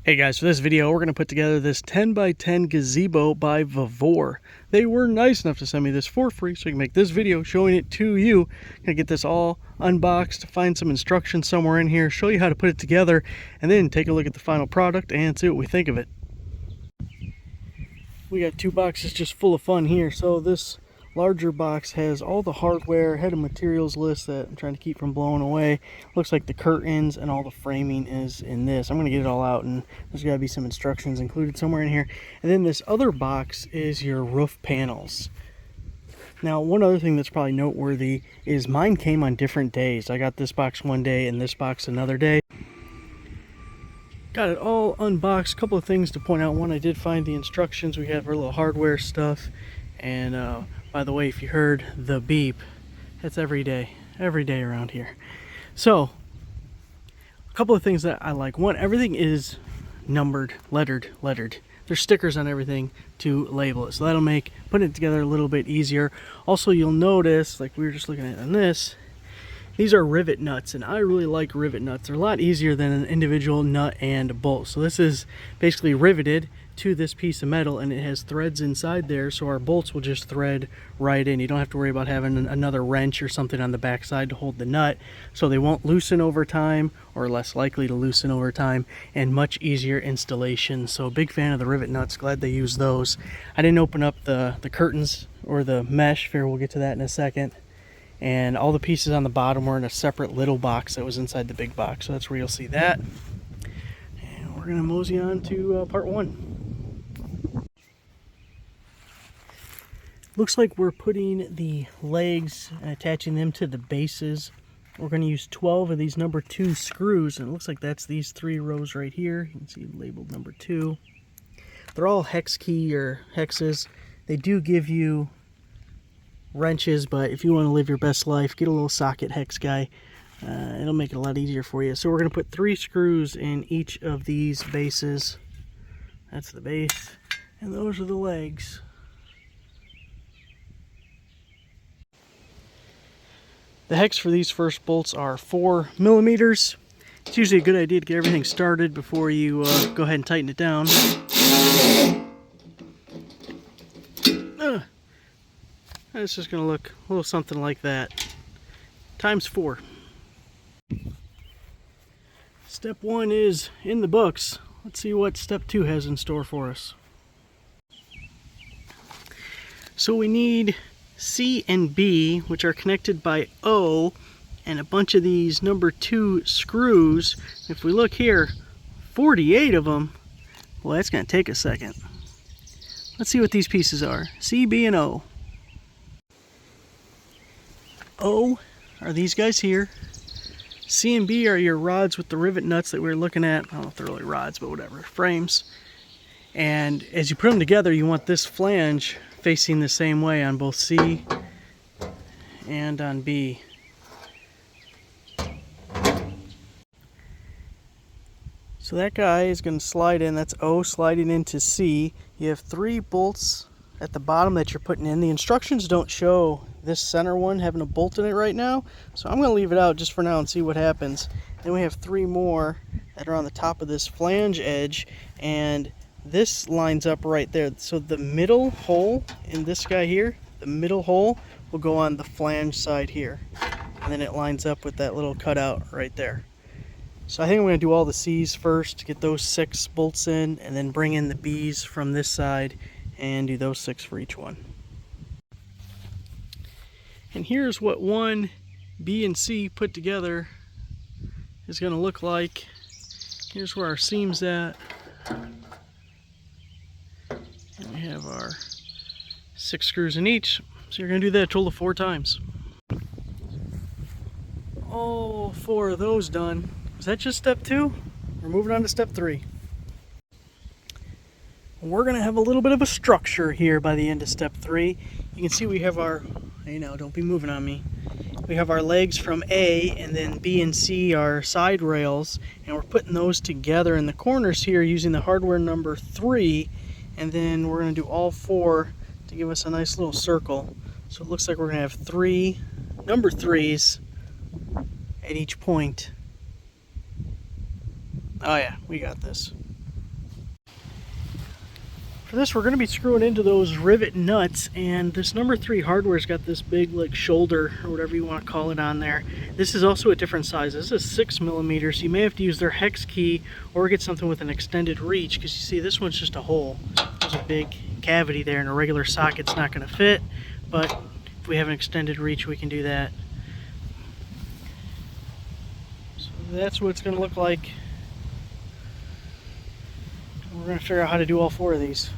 Hey guys, for this video we're going to put together this 10x10 gazebo by VEVOR. They were nice enough to send me this for free so I can make this video showing it to you. I'm going to get this all unboxed, find some instructions somewhere in here, show you how to put it together, and then take a look at the final product and see what we think of it. We got two boxes just full of fun here. So this larger box has all the hardware, head of materials list that I'm trying to keep from blowing away. Looks like the curtains and all the framing is in this. I'm going to get it all out, and there's got to be some instructions included somewhere in here. And then this other box is your roof panels. Now, one other thing that's probably noteworthy is mine came on different days. I got this box one day and this box another day. Got it all unboxed. A couple of things to point out. One, I did find the instructions. We have our little hardware stuff. And by the way, if you heard the beep, it's every day around here. So, a couple of things that I like. One, everything is numbered, lettered. There's stickers on everything to label it. So that'll make putting it together a little bit easier. Also, you'll notice, like we were just looking at on this, these are rivet nuts, and I really like rivet nuts. They're a lot easier than an individual nut and bolt. So this is basically riveted to this piece of metal, and it has threads inside there, so our bolts will just thread right in. You don't have to worry about having another wrench or something on the back side to hold the nut, so they won't loosen over time, or less likely to loosen over time, and much easier installation. So big fan of the rivet nuts, glad they use those. I didn't open up the curtains or the mesh, fair, we'll get to that in a second. And all the pieces on the bottom were in a separate little box that was inside the big box, so that's where you'll see that. And we're gonna mosey on to part one. Looks like we're putting the legs and attaching them to the bases. We're going to use 12 of these number 2 screws, and it looks like that's these 3 rows right here. You can see labeled number 2. They're all hex key or hexes. They do give you wrenches, but if you want to live your best life, get a little socket hex guy. It'll make it a lot easier for you. So we're going to put 3 screws in each of these bases. That's the base, and those are the legs. The hex for these first bolts are 4 millimeters. It's usually a good idea to get everything started before you go ahead and tighten it down. It's just going to look a little something like that. Times 4. Step 1 is in the books. Let's see what step 2 has in store for us. So we need C and B, which are connected by O, and a bunch of these number 2 screws. If we look here, 48 of them. Well, that's going to take a second. Let's see what these pieces are. C, B, and O. O are these guys here. C and B are your rods with the rivet nuts that we were looking at. I don't know if they're really rods, but whatever, frames. And as you put them together, you want this flange facing the same way on both C and on B. So that guy is going to slide in. That's O sliding into C. You have 3 bolts at the bottom that you're putting in. The instructions don't show this center one having a bolt in it right now, so I'm going to leave it out just for now and see what happens. Then we have 3 more that are on the top of this flange edge, and this lines up right there. So the middle hole in this guy here, the middle hole will go on the flange side here, and then it lines up with that little cutout right there. So I think I'm going to do all the C's first to get those 6 bolts in, and then bring in the B's from this side and do those 6 for each one. And here's what 1, B, and C put together is going to look like. Here's where our seam's at. And we have our 6 screws in each. So you're going to do that a total of 4 times. All 4 of those done. Is that just step 2? We're moving on to step 3. We're going to have a little bit of a structure here by the end of step 3. You can see we have our, hey now, don't be moving on me. We have our legs from A, and then B and C are side rails, and we're putting those together in the corners here using the hardware number 3, and then we're going to do all 4 to give us a nice little circle. So it looks like we're going to have 3 number 3s at each point. Oh yeah, we got this. For this, we're going to be screwing into those rivet nuts, and this number 3 hardware's got this big like shoulder or whatever you want to call it on there. This is also a different size. This is 6mm, so you may have to use their hex key or get something with an extended reach, because you see this one's just a hole. There's a big cavity there, and a regular socket's not going to fit, but if we have an extended reach we can do that. So that's what it's going to look like. We're going to figure out how to do all 4 of these.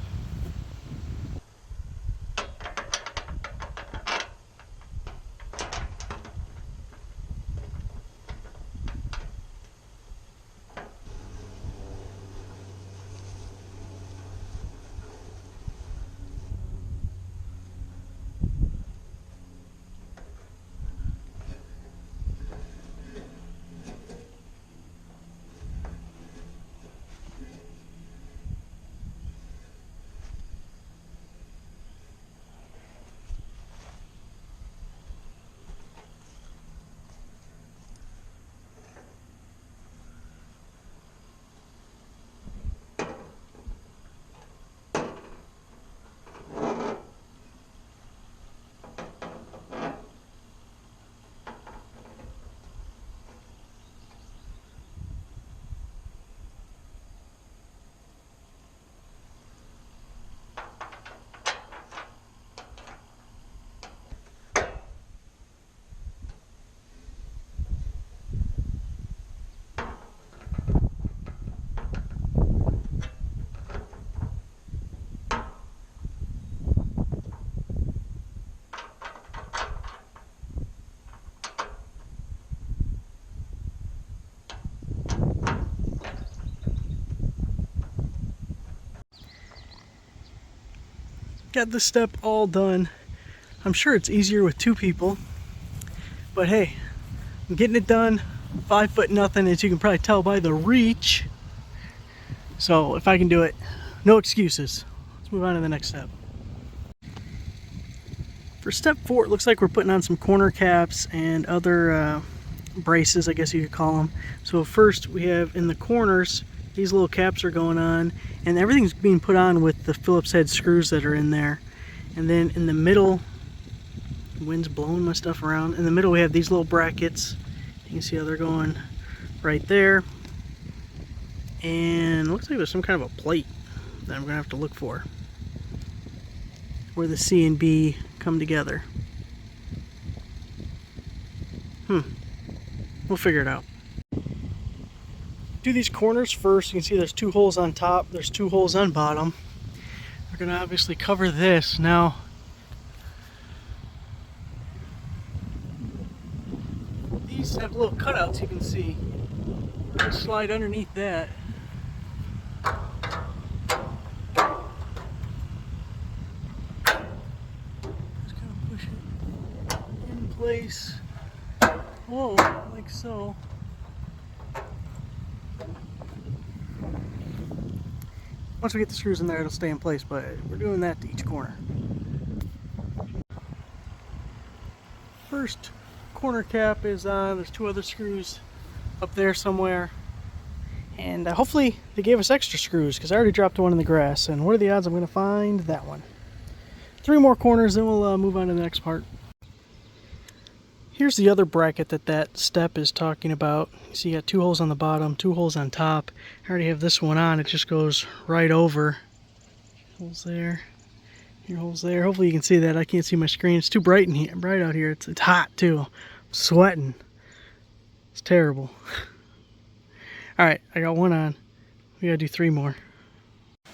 Got this step all done. I'm sure it's easier with 2 people, but hey, I'm getting it done. 5 foot nothing, as you can probably tell by the reach. So if I can do it, no excuses. Let's move on to the next step. For step 4, it looks like we're putting on some corner caps and other braces, I guess you could call them. So first we have in the corners, these little caps are going on, and everything's being put on with the Phillips head screws that are in there. And then in the middle, the wind's blowing my stuff around. In the middle we have these little brackets. You can see how they're going right there. And it looks like there's some kind of a plate that I'm gonna have to look for, where the C and B come together. We'll figure it out. Do these corners first. You can see there's 2 holes on top, there's 2 holes on bottom. We're gonna obviously cover this. Now, these have little cutouts you can see. I'm gonna slide underneath that. Just kind of push it in place. Whoa, like so. Once we get the screws in there, it'll stay in place, but we're doing that to each corner. First corner cap is on. There's 2 other screws up there somewhere. And hopefully they gave us extra screws, because I already dropped one in the grass. And what are the odds I'm going to find that one? 3 more corners, then we'll move on to the next part. Here's the other bracket that step is talking about. You see you got 2 holes on the bottom, 2 holes on top. I already have this one on. It just goes right over. Holes there. Your holes there. Hopefully you can see that. I can't see my screen. It's too bright in here. Bright out here. It's hot too. I'm sweating. It's terrible. All right, I got one on. We gotta do 3 more. All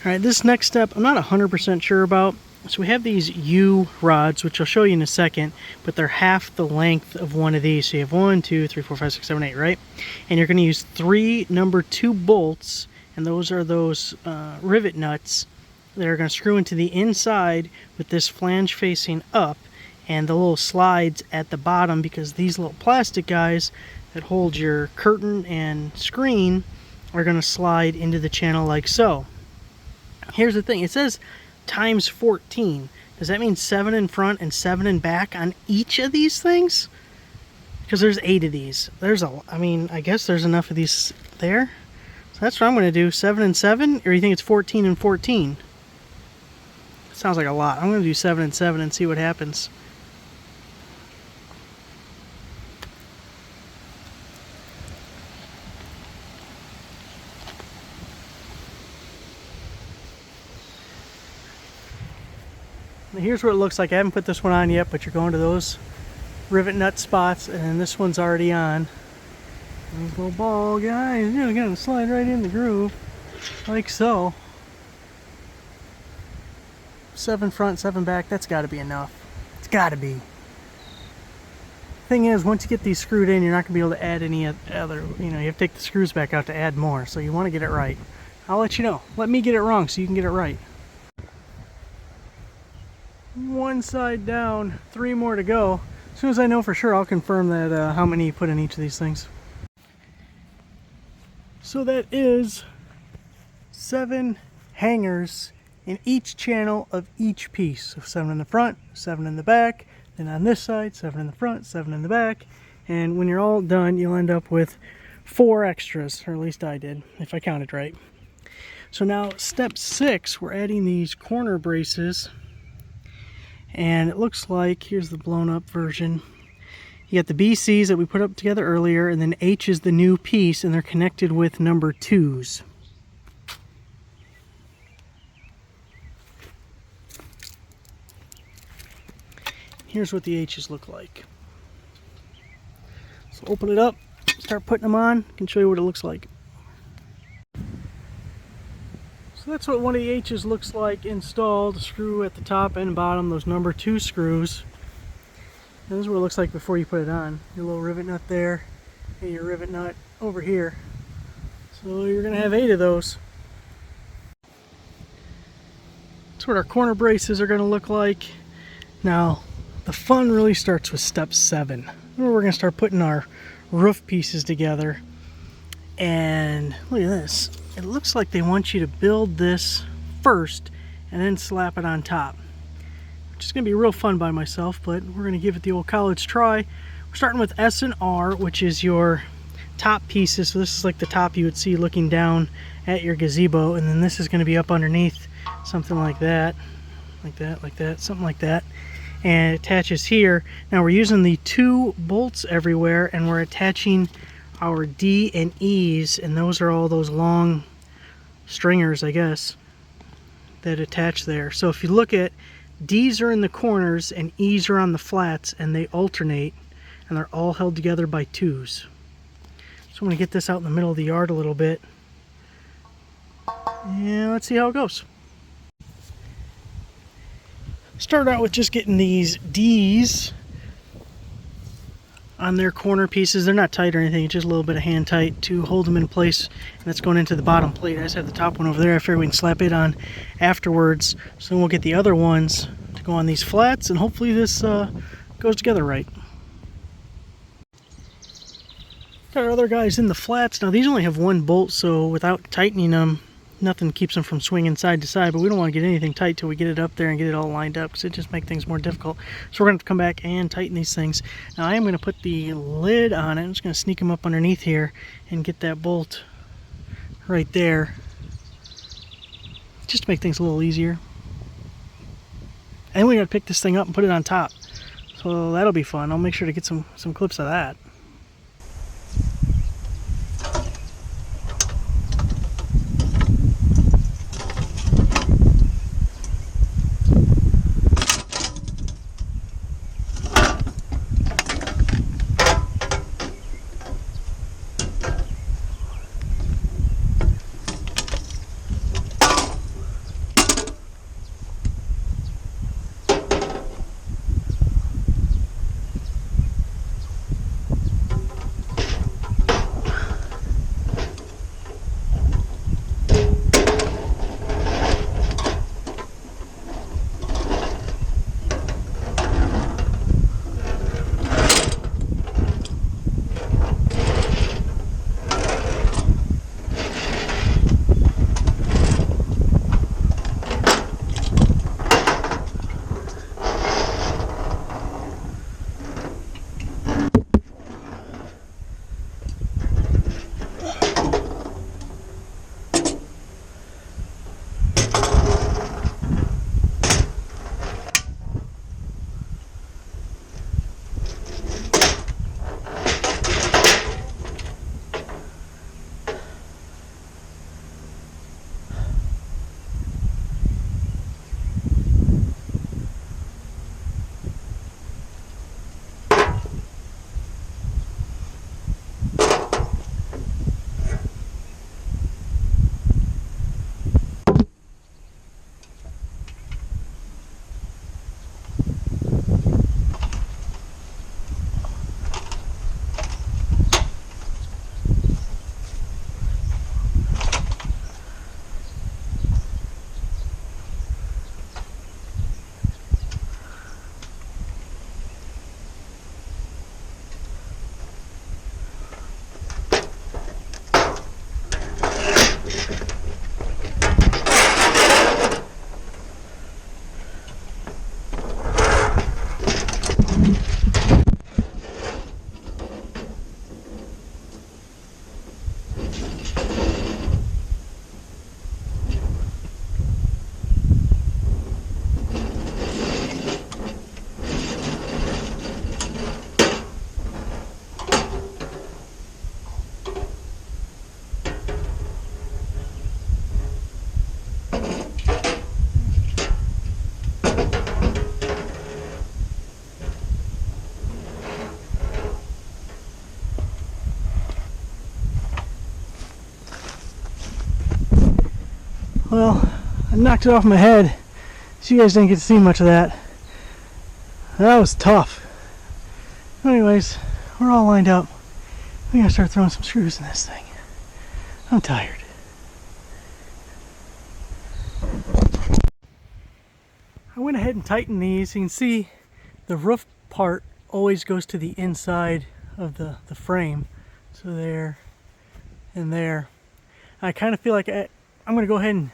right, this next step I'm not 100% sure about. So we have these U rods, which I'll show you in a second, but they're half the length of one of these. So you have 1, 2, 3, 4, 5, 6, 7, 8, right? And you're going to use 3 number 2 bolts, and those are those rivet nuts that are going to screw into the inside with this flange facing up, and the little slides at the bottom, because these little plastic guys that hold your curtain and screen are going to slide into the channel like so. Here's the thing. It says times 14. Does that mean 7 in front and 7 in back on each of these things? Because there's 8 of these. I mean, I guess there's enough of these there. So that's what I'm going to do. 7 and 7, or you think it's 14 and 14? Sounds like a lot. I'm going to do 7 and 7 and see what happens. Now here's what it looks like. I haven't put this one on yet, but you're going to those rivet nut spots, and this one's already on. Nice little ball, guys. You're going to slide right in the groove, like so. 7 front, 7 back. That's got to be enough. It's got to be. Thing is, once you get these screwed in, you're not going to be able to add any other. You have to take the screws back out to add more. So you want to get it right. I'll let you know. Let me get it wrong so you can get it right. One side down, 3 more to go. As soon as I know for sure, I'll confirm that how many you put in each of these things. So that is 7 hangers in each channel of each piece. So 7 in the front, 7 in the back, then on this side, 7 in the front, 7 in the back. And when you're all done, you'll end up with 4 extras, or at least I did, if I counted right. So now step 6, we're adding these corner braces. And it looks like, here's the blown up version. You got the BCs that we put up together earlier, and then H is the new piece, and they're connected with number 2s. Here's what the H's look like. So open it up, start putting them on, I can show you what it looks like. So that's what one of the H's looks like installed. Screw at the top and bottom, those number 2 screws. And this is what it looks like before you put it on. Your little rivet nut there, and your rivet nut over here. So you're going to have 8 of those. That's what our corner braces are going to look like. Now, the fun really starts with step 7, where we're going to start putting our roof pieces together. And look at this. It looks like they want you to build this first and then slap it on top. Which is going to be real fun by myself, but we're going to give it the old college try. We're starting with S and R, which is your top pieces. So this is like the top you would see looking down at your gazebo, and then this is going to be up underneath, something like that, something like that. And it attaches here. Now we're using the 2 bolts everywhere, and we're attaching our D and E's, and those are all those long stringers, I guess, that attach there. So if you look at, D's are in the corners and E's are on the flats, and they alternate, and they're all held together by 2s. So I'm going to get this out in the middle of the yard a little bit. Yeah, let's see how it goes. Start out with just getting these D's on their corner pieces. They're not tight or anything, it's just a little bit of hand tight to hold them in place, and that's going into the bottom plate. I just have the top one over there. I figure we can slap it on afterwards, so we'll get the other ones to go on these flats, and hopefully this goes together right. Got our other guys in the flats. Now these only have 1 bolt, so without tightening them, nothing keeps them from swinging side to side, but we don't want to get anything tight till we get it up there and get it all lined up, because it just makes things more difficult. So we're going to come back and tighten these things. Now I am going to put the lid on it. I'm just going to sneak them up underneath here and get that bolt right there, just to make things a little easier. And we got to pick this thing up and put it on top, so that'll be fun. I'll make sure to get some clips of that. Well, I knocked it off my head, so you guys didn't get to see much of that. That was tough. Anyways, we're all lined up. We gotta start throwing some screws in this thing. I'm tired. I went ahead and tightened these. You can see the roof part always goes to the inside of the frame. So there and there. I kind of feel like I'm going to go ahead and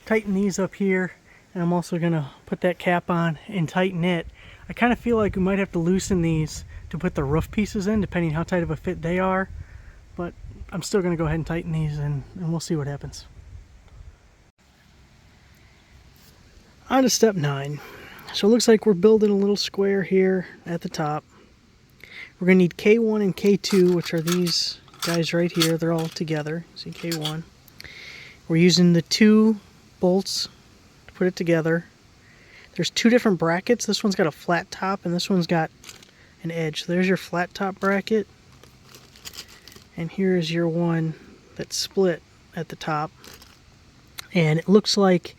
tighten these up here. And I'm also going to put that cap on and tighten it. I kind of feel like we might have to loosen these to put the roof pieces in, depending how tight of a fit they are. But I'm still going to go ahead and tighten these, and we'll see what happens. On to step 9. So it looks like we're building a little square here at the top. We're going to need K1 and K2, which are these guys right here. They're all together. See K1. We're using the 2 bolts to put it together. There's 2 different brackets. This one's got a flat top and this one's got an edge. So there's your flat top bracket. And here is your one that's split at the top. And it looks like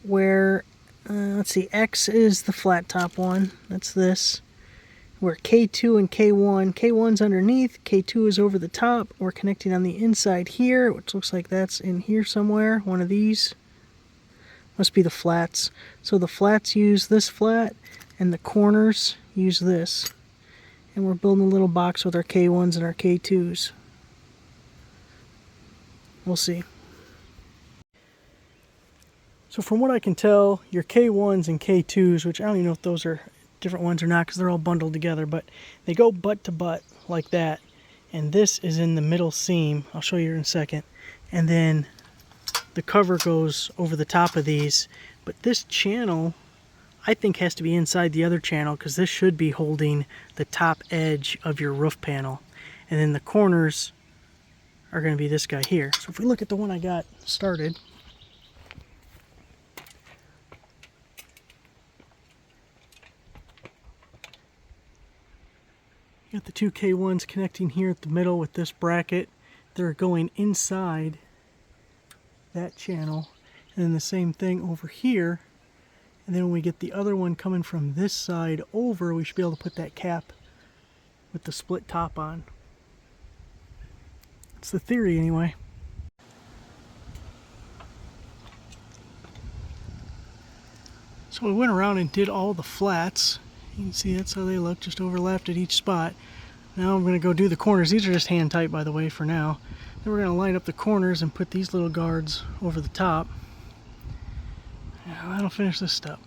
where, let's see, X is the flat top one. That's this. Where K2 and K1's underneath, K2 is over the top. We're connecting on the inside here, which looks like that's in here somewhere. One of these must be the flats. So the flats use this flat, and the corners use this. And we're building a little box with our K1s and our K2s. We'll see. So from what I can tell, your K1s and K2s, which I don't even know if those are different ones or not because they're all bundled together, but they go butt to butt like that. And this is in the middle seam. I'll show you in a second. And then the cover goes over the top of these. But this channel, I think, has to be inside the other channel because this should be holding the top edge of your roof panel. And then the corners are going to be this guy here. So if we look at the one I got started, you got the 2 K1s connecting here at the middle with this bracket. They're going inside that channel. And then the same thing over here. And then when we get the other one coming from this side over, we should be able to put that cap with the split top on. That's the theory anyway. So we went around and did all the flats. You can see that's how they look, just overlapped at each spot. Now I'm going to go do the corners. These are just hand tight, by the way, for now. Then we're going to line up the corners and put these little guards over the top. That'll finish this step.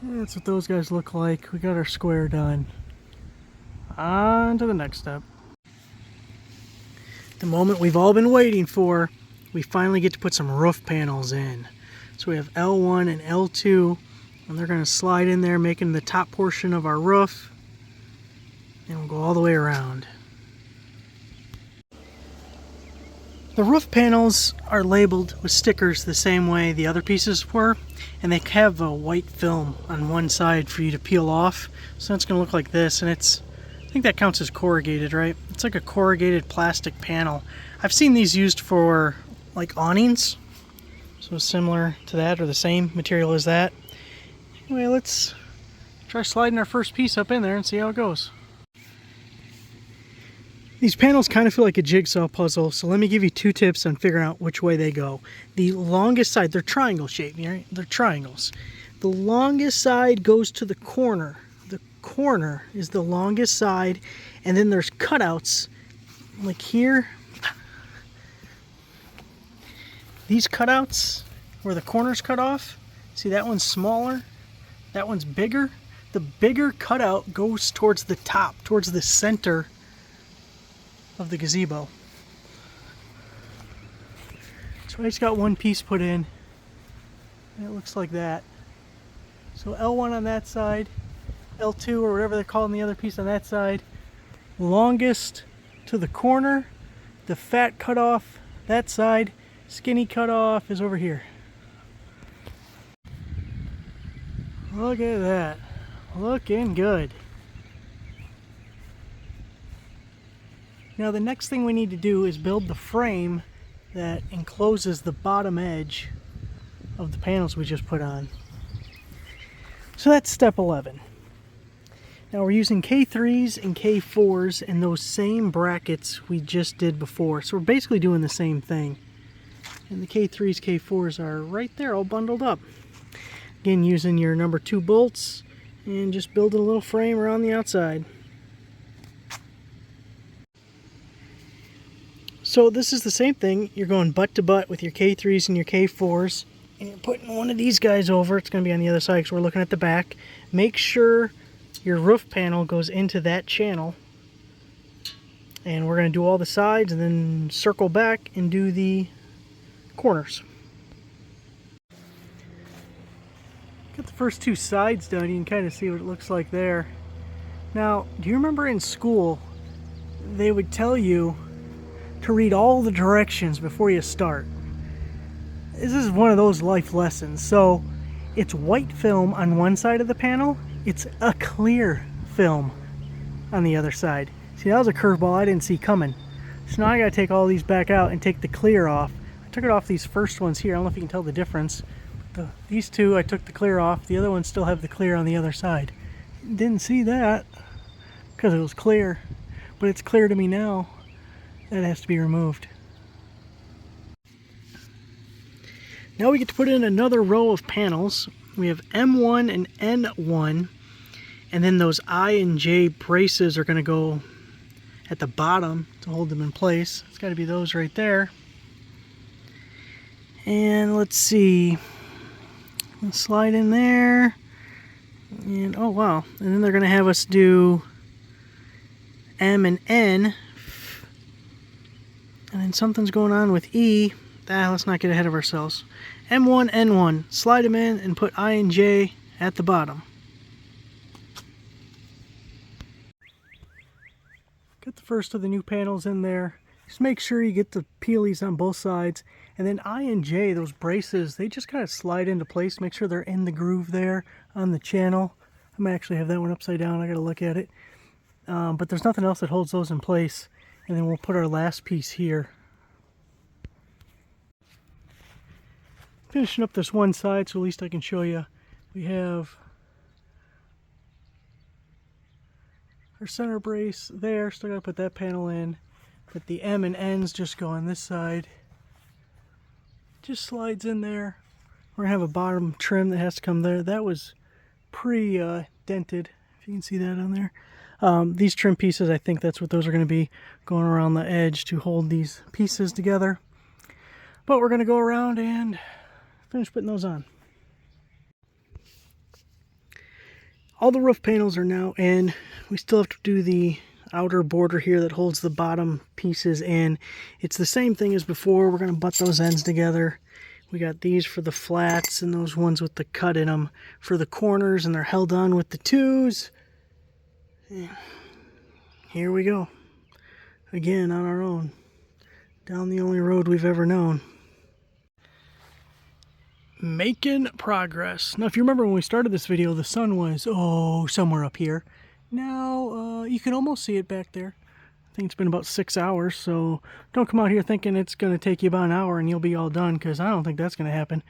That's what those guys look like. We got our square done. On to the next step. The moment we've all been waiting for, we finally get to put some roof panels in. So we have L1 and L2, and they're going to slide in there, making the top portion of our roof, and we'll go all the way around. The roof panels are labeled with stickers the same way the other pieces were, and they have a white film on one side for you to peel off. So it's going to look like this, and I think that counts as corrugated, right? It's like a corrugated plastic panel. I've seen these used for like awnings, so similar to that or the same material as that. Anyway, let's try sliding our first piece up in there and see how it goes. These panels kind of feel like a jigsaw puzzle, so let me give you 2 tips on figuring out which way they go. The longest side, they're triangle shaped, right? They're triangles. The longest side goes to the corner. The corner is the longest side, and then there's cutouts like here. These cutouts where the corners cut off, see that one's smaller, that one's bigger. The bigger cutout goes towards the top, towards the center of the gazebo. So I just got one piece put in, and it looks like that. So L1 on that side, L2 or whatever they're calling the other piece on that side, longest to the corner, the fat cut off that side, skinny cut off is over here. Look at that, looking good. Now the next thing we need to do is build the frame that encloses the bottom edge of the panels we just put on. So that's step 11. Now we're using K3s and K4s in those same brackets we just did before. So we're basically doing the same thing. And the K3s, K4s are right there all bundled up. Again, using your number 2 bolts and just building a little frame around the outside. So this is the same thing. You're going butt to butt with your K3s and your K4s. And you're putting one of these guys over. It's going to be on the other side because we're looking at the back. Make sure your roof panel goes into that channel. And we're going to do all the sides and then circle back and do the corners. Got the first 2 sides done. You can kind of see what it looks like there. Now, do you remember in school they would tell you to read all the directions before you start? This is one of those life lessons. So it's white film on one side of the panel, it's a clear film on the other side. See, that was a curveball I didn't see coming. So now I gotta take all these back out and take the clear off. I took it off these first ones here. I don't know if you can tell the difference. These 2 I took the clear off. The other ones still have the clear on the other side. Didn't see that because it was clear, but it's clear to me now. That has to be removed. Now we get to put in another row of panels. We have M1 and N1, and then those I and J braces are going to go at the bottom to hold them in place. It's got to be those right there. And let's see, let's slide in there, and oh wow, and then they're going to have us do M and N, and then something's going on with E. Let's not get ahead of ourselves. M1, N1, slide them in and put I and J at the bottom. Got the first of the new panels in there. Just make sure you get the peelies on both sides. And then I and J, those braces, they just kind of slide into place. Make sure they're in the groove there on the channel. I might actually have that one upside down. I got to look at it. But there's nothing else that holds those in place. And then we'll put our last piece here. Finishing up this one side, so at least I can show you. We have our center brace there. Still got to put that panel in. But the M and N's just go on this side. Just slides in there. We're going to have a bottom trim that has to come there. That was pre-dented, if you can see that on there. These trim pieces, I think that's what those are going to be, going around the edge to hold these pieces together. But we're going to go around and finish putting those on. All the roof panels are now in. We still have to do the outer border here that holds the bottom pieces in. It's the same thing as before. We're going to butt those ends together. We got these for the flats and those ones with the cut in them for the corners, and they're held on with the 2s. And here we go. Again, on our own. Down the only road we've ever known. Making progress. Now, if you remember when we started this video, the sun was, somewhere up here. Now, you can almost see it back there. I think it's been about 6 hours, so don't come out here thinking it's going to take you about an hour and you'll be all done, because I don't think that's going to happen.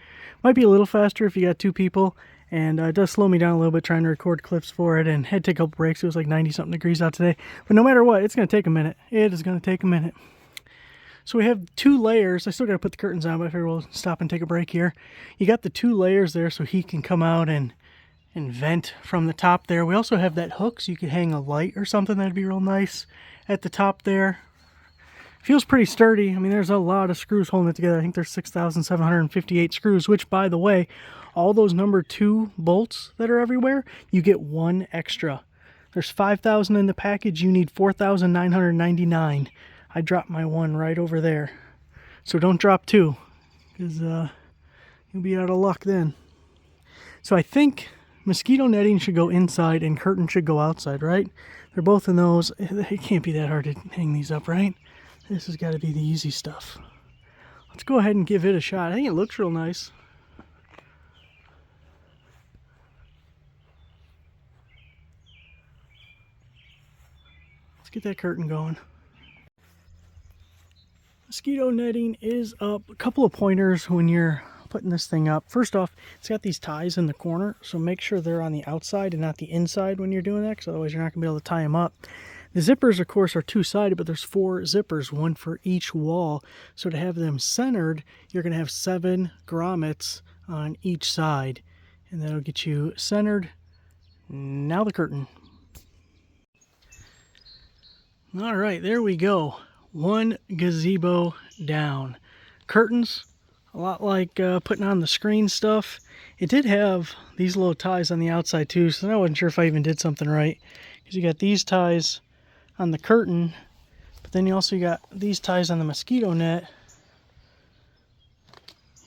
Might be a little faster if you got 2 people, and it does slow me down a little bit trying to record clips for it, and had to take a couple breaks. It was like 90-something degrees out today. But no matter what, it's going to take a minute. It is going to take a minute. So we have 2 layers. I still got to put the curtains on, but I figure we'll stop and take a break here. You got the 2 layers there so he can come out and vent from the top there. We also have that hook so you could hang a light or something. That'd be real nice at the top there. Feels pretty sturdy. I mean, there's a lot of screws holding it together. I think there's 6,758 screws, which, by the way, all those number 2 bolts that are everywhere, you get 1 extra. There's 5,000 in the package. You need 4,999. I dropped my 1 right over there. So don't drop 2, because you'll be out of luck then. So I think mosquito netting should go inside and curtain should go outside, right? They're both in those. It can't be that hard to hang these up, right? This has got to be the easy stuff. Let's go ahead and give it a shot. I think it looks real nice. Let's get that curtain going. Mosquito netting is up. A couple of pointers when you're putting this thing up. First off, it's got these ties in the corner, so make sure they're on the outside and not the inside when you're doing that, because otherwise you're not going to be able to tie them up. The zippers, of course, are two-sided, but there's 4 zippers, one for each wall. So to have them centered, you're going to have 7 grommets on each side, and that'll get you centered. Now the curtain. All right, there we go. 1 gazebo down. Curtains, a lot like putting on the screen stuff. It did have these little ties on the outside too, so I wasn't sure if I even did something right. Because you got these ties on the curtain, but then you also got these ties on the mosquito net.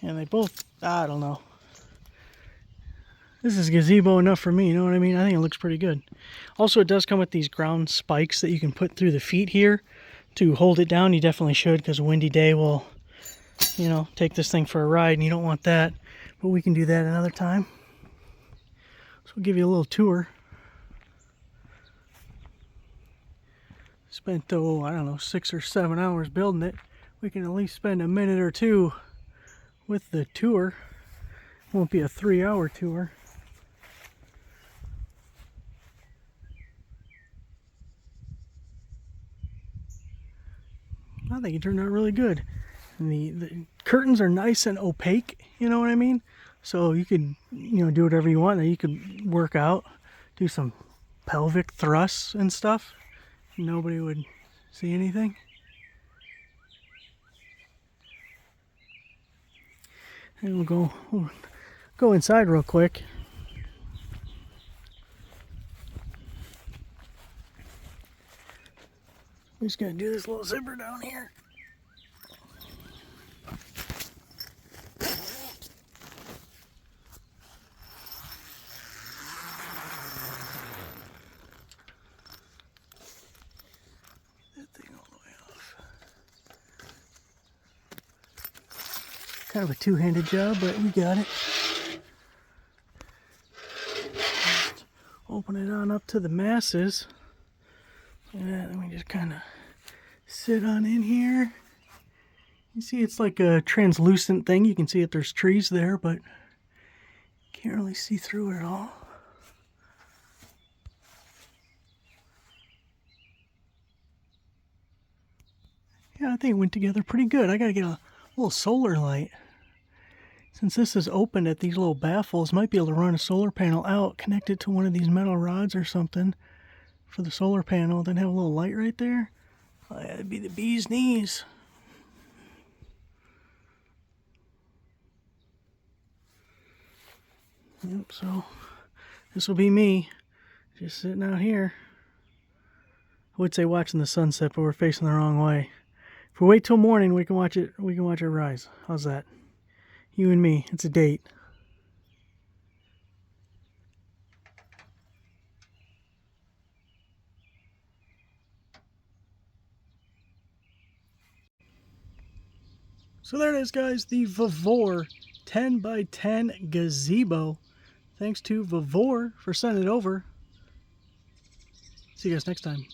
And they both, I don't know. This is gazebo enough for me, you know what I mean? I think it looks pretty good. Also, it does come with these ground spikes that you can put through the feet here to hold it down. You definitely should, because a windy day will, you know, take this thing for a ride, and you don't want that. But we can do that another time. So we'll give you a little tour. Spent, oh, I don't know, 6 or 7 hours building it. We can at least spend a minute or two with the tour. Won't be a 3-hour tour. I think it turned out really good. And the curtains are nice and opaque, you know what I mean? So you could, you know, do whatever you want. You could work out, do some pelvic thrusts and stuff. Nobody would see anything. And we'll go inside real quick. We're just gonna do this little zipper down here. That thing all the way off. Kind of a two-handed job, but we got it. Just open it on up to the masses. And then we just kind of sit on in here. You see it's like a translucent thing. You can see that there's trees there, but can't really see through it at all. Yeah, I think it went together pretty good. I gotta get a little solar light. Since this is open at these little baffles, might be able to run a solar panel out, connect it to one of these metal rods or something for the solar panel, then have a little light right there. Oh, yeah, that'd be the bee's knees. Yep, so this will be me, just sitting out here. I would say watching the sunset, but we're facing the wrong way. If we wait till morning, we can watch it. We can watch it rise. How's that? You and me. It's a date. So there it is, guys. The VEVOR 10 by 10 gazebo. Thanks to VEVOR for sending it over. See you guys next time.